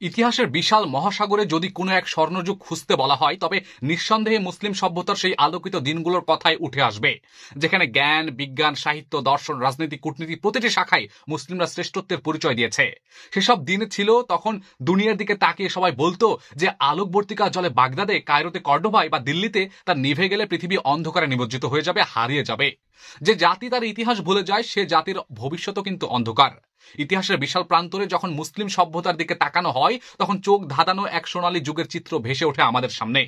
ইতিহাসের বিশাল মহাসাগরে যদি কোনো এক স্বর্ণযুগ খুঁজতে বলা হয়, তবে নিঃসন্দেহে মুসলিম সভ্যতার সেই আলোকিত দিনগুলোর কথাই উঠে আসবে, যেখানে জ্ঞান, বিজ্ঞান, সাহিত্য, দর্শন, রাজনীতি, কূটনীতি প্রতিটি শাখায় মুসলিমরা শ্রেষ্ঠত্বের পরিচয় দিয়েছে। সেসব দিন ছিল তখন দুনিয়ার দিকে তাকিয়ে সবাই বলতো যে আলোকবর্তিকা জলে বাগদাদে, কায়রোতে, কর্ডোবায় বা দিল্লিতে তা নিভে গেলে পৃথিবী অন্ধকারে নিমজ্জিত হয়ে যাবে, হারিয়ে যাবে। যে জাতি তার ইতিহাস ভুলে যায় সে জাতির ভবিষ্যৎও কিন্তু অন্ধকার। ইতিহাসের বিশাল প্রান্তরে যখন মুসলিম সভ্যতার দিকে তাকানো হয়, তখন চোখ ধাঁধানো এক সোনালী যুগের চিত্র ভেসে ওঠে আমাদের সামনে।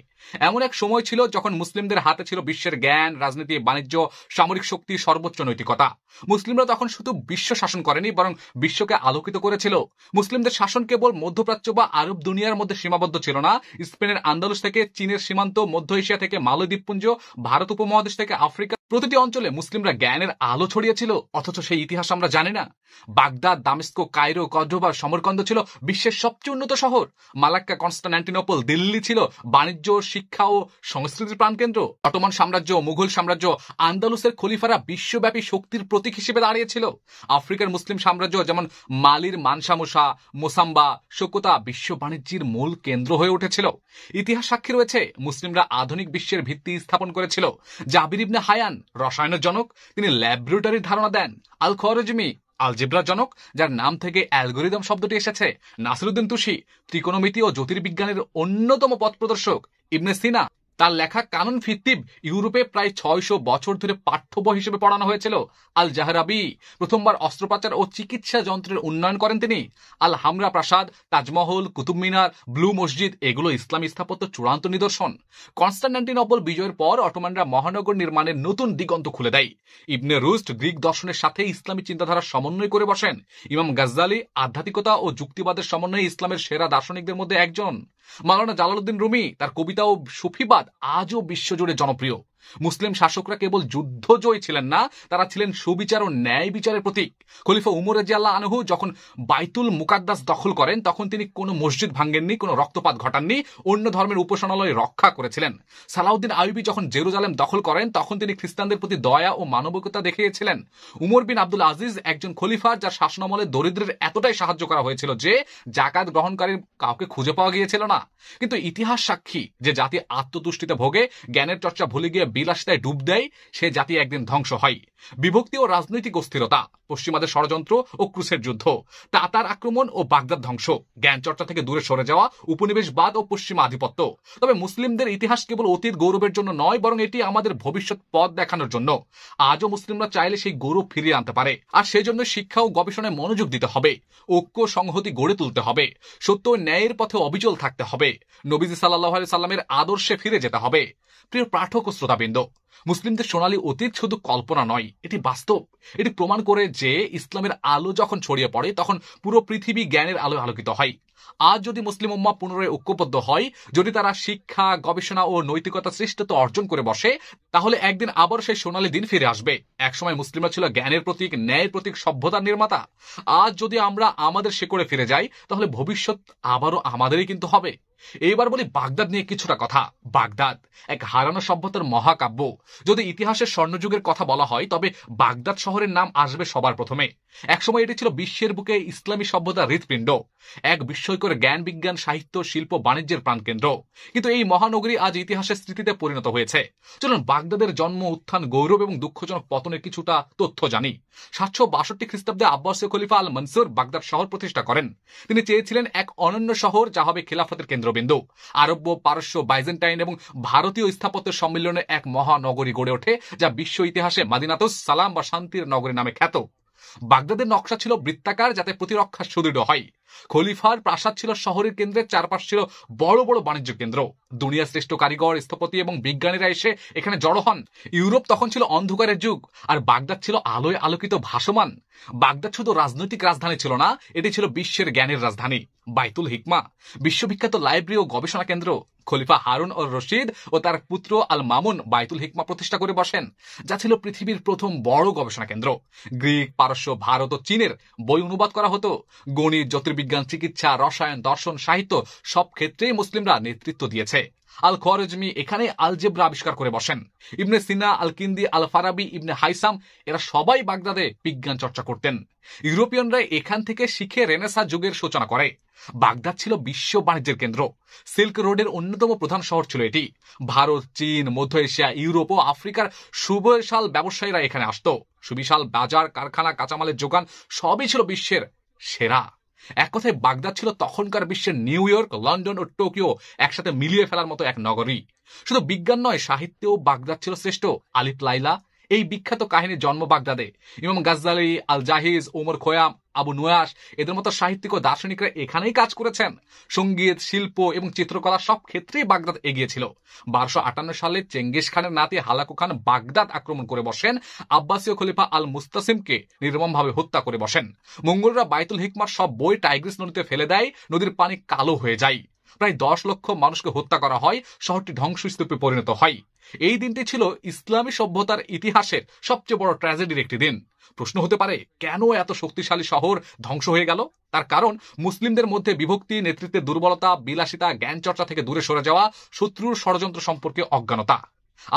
এমন এক সময় ছিল যখন মুসলিমদের হাতে ছিল বিশ্বের জ্ঞান, রাজনীতি, বাণিজ্য, সামরিক শক্তি, সর্বোচ্চ নৈতিকতা। মুসলিমরা তখন শুধু বিশ্ব শাসন করেনি, বরং বিশ্বকে আলোকিত করেছিল। মুসলিমদের শাসন কেবল মধ্যপ্রাচ্য বা আরব দুনিয়ার মধ্যে সীমাবদ্ধ ছিল না। স্পেনের আন্দালুস থেকে চীনের সীমান্ত, মধ্য এশিয়া থেকে মালয় দ্বীপপুঞ্জ, ভারত উপমহাদেশ থেকে আফ্রিকা, প্রতিটি অঞ্চলে মুসলিমরা জ্ঞানের আলো ছড়িয়েছিল। অথচ সেই ইতিহাস আমরা জানি না। বাগদাদ, দামেস্কো, কায়রো, কর্ডোবা, সমরকন্দ ছিল বিশ্বের সবচেয়ে উন্নত শহর। মালাক্কা, কনস্টান্টিনোপল, দিল্লি ছিল বাণিজ্য, শিক্ষা ও সংস্কৃতির প্রাণকেন্দ্র। অটোমান সাম্রাজ্য, মুঘল সাম্রাজ্য, আন্দালুসের খলিফারা বিশ্বব্যাপী শক্তির প্রতীক হিসেবে দাঁড়িয়েছিল। আফ্রিকার মুসলিম সাম্রাজ্য যেমন মালির মানসা মুসা, মোসাম্বা, সোকোতা বিশ্ব বাণিজ্যের মূল কেন্দ্র হয়ে উঠেছিল। ইতিহাস সাক্ষী রয়েছে মুসলিমরা আধুনিক বিশ্বের ভিত্তি স্থাপন করেছিল। জাবির ইবনে হায়ান রসায়নের জনক, তিনি ল্যাবরেটরির ধারণা দেন। আল খওয়ারিজমি আলজেব্রার জনক, যার নাম থেকে অ্যালগোরিদম শব্দটি এসেছে। নাসিরুদ্দিন তুসি ত্রিকোণমিতি ও জ্যোতির্বিজ্ঞানের অন্যতম পথ প্রদর্শক। ইবনে সিনা, তার লেখা কানুন ফিত্তিব ইউরোপে প্রায় 600 বছর ধরে পাঠ্য বই হিসেবে পড়ানো হয়েছিল। আল জাহরাবি প্রথমবার অস্ত্রোপচার ও চিকিৎসা যন্ত্রের উন্নয়ন করেন তিনি। আল হামরা প্রাসাদ, তাজমহল, কুতুব মিনার, ব্লু মসজিদ এগুলো ইসলামী স্থাপত্য চূড়ান্ত নিদর্শন। কনস্টান্টিনোপল বিজয়ের পর অটোমানরা মহানগর নির্মাণের নতুন দিগন্ত খুলে দেয়। ইবনে রুশদ গ্রিক দর্শনের সাথে ইসলামী চিন্তাধারার সমন্বয় করে বসেন। ইমাম গাজ্জালি আধ্যাত্মিকতা ও যুক্তিবাদের সমন্বয়ে ইসলামের সেরা দার্শনিকদের মধ্যে একজন। মাওলানা জালালউদ্দিন রুমি, তার কবিতা ও সুফিবাদ আজও বিশ্বজুড়ে জনপ্রিয়। মুসলিম শাসকরা কেবল যুদ্ধজয়ী ছিলেন না, তারা ছিলেন সুবিচার ও ন্যায় বিচারের প্রতীক। খলিফা উমর রাদিয়াল্লাহু আনহু যখন বাইতুল মুকাদ্দাস দখল করেন, তখন তিনি কোনো মসজিদ ভাঙ্গেননি, কোনো রক্তপাত ঘটাননি, অন্য ধর্মের উপাসনালয় রক্ষা করেছিলেন। সালাউদ্দিন আইয়ুবী যখন জেরুজালেম দখল করেন, তখন তিনি খ্রিস্টানদের প্রতি দয়া ও মানবিকতা দেখিয়েছিলেন। উমর বিন আব্দুল আজিজ একজন খলিফা, যার শাসনামলে দরিদ্রের এতটাই সাহায্য করা হয়েছিল যে জাকাত গ্রহণকারীর কাউকে খুঁজে পাওয়া গিয়েছিল না। কিন্তু ইতিহাস সাক্ষী, যে জাতি আত্মতুষ্টিতে ভোগে, জ্ঞানের চর্চা ভুলে গিয়ে বিলাসিতায় ডুব দেয়, সে জাতি একদিন ধ্বংস হয়। বিভক্তি ও রাজনৈতিক অস্থিরতা, পশ্চিমাদের ষড়যন্ত্র ও ক্রুসের যুদ্ধ, তাতার আক্রমণ ও বাগদাদ ধ্বংস, জ্ঞান চর্চা থেকে দূরে সরে যাওয়া, উপনিবেশবাদ ও পশ্চিমা আধিপত্য। তবে মুসলিমদের ইতিহাস কেবল অতীত গৌরবের জন্য নয়, বরং এটি আমাদের ভবিষ্যৎ পথ দেখানোর জন্য। আজও মুসলিমরা চাইলে সেই গৌরব ফিরিয়ে আনতে পারে। আর সেজন্য শিক্ষা ও গবেষণায় মনোযোগ দিতে হবে, ঐক্য সংহতি গড়ে তুলতে হবে, সত্য ও ন্যায়ের পথে অবিচল থাকতে হবে, নবীজি সাল্লাল্লাহু আলাইহি সাল্লামের আদর্শে ফিরে যেতে হবে। প্রিয় পাঠক ও শ্রোতাবৃন্দ, মুসলিমদের সোনালী অতীত শুধু কল্পনা নয়, এটি বাস্তব। এটি প্রমাণ করে যে ইসলামের আলো যখন ছড়িয়ে পড়ে, তখন পুরো পৃথিবী জ্ঞানের আলো আলোকিত হয়। আজ যদি মুসলিম উম্মাহ পুনরায় ঐক্যবদ্ধ হয়, যদি তারা শিক্ষা, গবেষণা ও নৈতিকতা শ্রেষ্ঠত্ব অর্জন করে বসে, তাহলে একদিন আবার সেই সোনালী দিন ফিরে আসবে। একসময় মুসলিমরা ছিল জ্ঞানের প্রতীক, ন্যায়ের প্রতীক, সভ্যতার নির্মাতা। আজ যদি আমরা আমাদের শেকড়ে ফিরে যাই, তাহলে ভবিষ্যৎ আবারও আমাদেরই কিন্তু হবে। এইবার বলি বাগদাদ নিয়ে কিছুটা কথা। বাগদাদ এক হারানো সভ্যতার মহাকাব্য। যদি ইতিহাসের স্বর্ণযুগের কথা বলা হয়, তবে বাগদাদ শহরের নাম আসবে সবার প্রথমে। একসময় এটি ছিল বিশ্বের বুকে ইসলামী সভ্যতার হৃৎপিণ্ড, এক বিস্ময়কর জ্ঞান, বিজ্ঞান, সাহিত্য, শিল্প, বাণিজ্যের প্রাণকেন্দ্র। কিন্তু এই মহানগরী আজ ইতিহাসের স্মৃতিতে পরিণত হয়েছে। চলুন বাগদাদের জন্ম, উত্থান, গৌরব এবং দুঃখজনক পতনের কিছুটা তথ্য জানি। 762 খ্রিস্টাব্দে আব্বাসীয় খলিফা আল মনসুর বাগদাদ শহর প্রতিষ্ঠা করেন। তিনি চেয়েছিলেন এক অনন্য শহর, যা হবে খিলাফতের কেন্দ্রবিন্দু। আরব্য, পারস্য, বাইজেন্টাইন এবং ভারতীয় স্থাপত্যের সম্মিলনে এক মহানগরী গড়ে ওঠে, যা বিশ্ব ইতিহাসে মাদিনাতুস সালাম বা শান্তির নগরী নামে খ্যাত। বাগদাদের নকশা ছিল বৃত্তাকার, যাতে প্রতিরক্ষা সুদৃঢ় হয়। খলিফার প্রাসাদ ছিল শহরের কেন্দ্রের চারপাশ ছিল বড় বড় বাণিজ্য কেন্দ্র। দুনিয়ার শ্রেষ্ঠ কারিগর, স্থপতি এবং বিজ্ঞানীরা এসে এখানে জড়ো হন। ইউরোপ তখন ছিল অন্ধকারের যুগ, আর বাগদাদ ছিল আলোয় আলোকিত ভাসমান। বাগদাদ শুধু রাজনৈতিক রাজধানী ছিল না, এটি ছিল বিশ্বের জ্ঞানের রাজধানী। বাইতুল হিকমা বিশ্ববিখ্যাত লাইব্রেরি ও গবেষণা কেন্দ্র। খলিফা হারুন অর রশিদ ও তার পুত্র আল মামুন বাইতুল হিকমা প্রতিষ্ঠা করে বসেন, যা ছিল পৃথিবীর প্রথম বড় গবেষণা কেন্দ্র। গ্রিক, পারস্য, ভারত ও চীনের বই অনুবাদ করা হতো। গণিত, জ্যোতির্বিজ্ঞান, বিজ্ঞান, চিকিৎসা, রসায়ন, দর্শন, সাহিত্য সব ক্ষেত্রেই মুসলিমরা নেতৃত্ব দিয়েছে। আল খোয়ারিজমি এখানে আলজেব্রা আবিষ্কার করে বসেন। ইবনে সিনা, আল কিন্দি, আল ফারাবি, ইবনে হাইসাম এরা সবাই বাগদাদে বিজ্ঞান চর্চা করতেন। ইউরোপিয়ানরা এখান থেকে শিখে রেনেসাঁ যুগের সূচনা করে। বাগদাদ ছিল বিশ্ব বাণিজ্যের কেন্দ্র। সিল্ক রোডের অন্যতম প্রধান শহর ছিল এটি। ভারত, চীন, মধ্য এশিয়া, ইউরোপ ও আফ্রিকার সুবিশাল ব্যবসায়ীরা এখানে আসতো। সুবিশাল বাজার, কারখানা, কাঁচামালের যোগান সবই ছিল বিশ্বের সেরা। এক কথায় বাগদাদ ছিল তখনকার বিশ্বের নিউ ইয়র্ক, লন্ডন ও টোকিও একসাথে মিলিয়ে ফেলার মতো এক নগরী। শুধু বিজ্ঞান নয়, সাহিত্যেও বাগদাদ ছিল শ্রেষ্ঠ। আলিফ লাইলা এই বিখ্যাত কাহিনীর জন্ম বাগদাদে। ইমাম গাজ্জালি, আল জাহিজ, ওমর খৈয়াম, আবু নুয়াস এদের মতো সাহিত্যিক ও দার্শনিকরা এখানেই কাজ করেছেন। সঙ্গীত, শিল্প এবং চিত্রকলা সব ক্ষেত্রেই বাগদাদ এগিয়েছিল। 1258 সালে চেঙ্গিস খানের নাতি হালাকু খান বাগদাদ আক্রমণ করে বসেন। আব্বাসীয় খলিফা আল মুস্তাসিমকে নির্মমভাবে হত্যা করে বসেন। মঙ্গোলরা বাইতুল হিকমার সব বই টাইগ্রিস নদীতে ফেলে দেয়। নদীর পানি কালো হয়ে যায়। প্রায় 10 লক্ষ মানুষকে হত্যা করা হয়। শহরটি ধ্বংসস্তূপে পরিণত হয়। এই দিনটি ছিল ইসলামী সভ্যতার ইতিহাসের সবচেয়ে বড় ট্র্যাজেডির একটি দিন। প্রশ্ন হতে পারে, কেন এত শক্তিশালী শহর ধ্বংস হয়ে গেল? তার কারণ মুসলিমদের মধ্যে বিভক্তি, নেতৃত্বের দুর্বলতা, বিলাসিতা, জ্ঞান চর্চা থেকে দূরে সরে যাওয়া, শত্রুর ষড়যন্ত্র সম্পর্কে অজ্ঞানতা।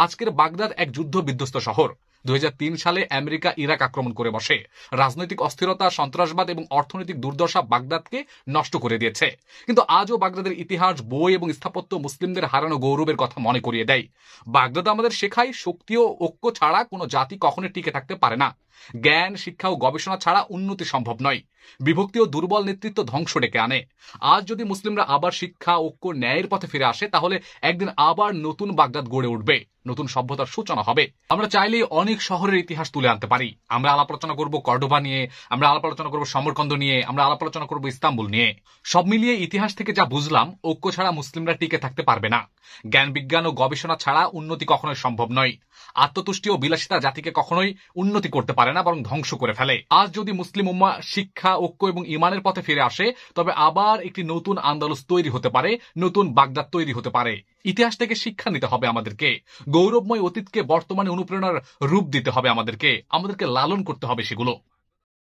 আজকের বাগদাদ এক যুদ্ধ বিধ্বস্ত শহর। 2003 সালে আমেরিকা ইরাক আক্রমণ করে বসে। রাজনৈতিক অস্থিরতা, সন্ত্রাসবাদ এবং অর্থনৈতিক দুর্দশা বাগদাদকে নষ্ট করে দিয়েছে। কিন্তু আজও বাগদাদের ইতিহাস, বই এবং স্থাপত্য মুসলিমদের হারানো গৌরবের কথা মনে করিয়ে দেয়। বাগদাদ আমাদের শেখায়, শক্তি ও ঐক্য ছাড়া কোনো জাতি কখনোই টিকে থাকতে পারে না। জ্ঞান, শিক্ষা ও গবেষণা ছাড়া উন্নতি সম্ভব নয়। বিভক্তি ও দুর্বল নেতৃত্ব ধ্বংস ডেকে আনে। আজ যদি মুসলিমরা আবার শিক্ষা, ঐক্য, ন্যায়ের পথে ফিরে আসে, তাহলে একদিন আবার নতুন বাগদাদ গড়ে উঠবে, নতুন সভ্যতার সূচনা হবে। আমরা চাইলেই অনেক শহরের ইতিহাস তুলে আনতে পারি। আমরা আলাপ আলোচনা করব কর্ডোবা নিয়ে, আমরা আলাপ আলোচনা করব সমরকন্দ নিয়ে, আমরা আলাপ আলোচনা করব ইস্তাম্বুল নিয়ে। সব মিলিয়ে ইতিহাস থেকে যা বুঝলাম, ঐক্য ছাড়া মুসলিমরা টিকে থাকতে পারবে না। জ্ঞান, বিজ্ঞান ও গবেষণা ছাড়া উন্নতি কখনোই সম্ভব নয়। আত্মতুষ্টি ও বিলাসিতা জাতিকে কখনোই উন্নতি করতে পারে না, বরং ধ্বংস করে ফেলে। আজ যদি মুসলিম উম্মাহ শিক্ষা, ঐক্য এবং ইমানের পথে ফিরে আসে, তবে আবার একটি নতুন আন্দালুস তৈরি হতে পারে, নতুন বাগদাদ তৈরি হতে পারে। ইতিহাস থেকে শিক্ষা নিতে হবে আমাদেরকে। গৌরবময় অতীতকে বর্তমানে অনুপ্রেরণার রূপ দিতে হবে আমাদেরকে লালন করতে হবে সেগুলো।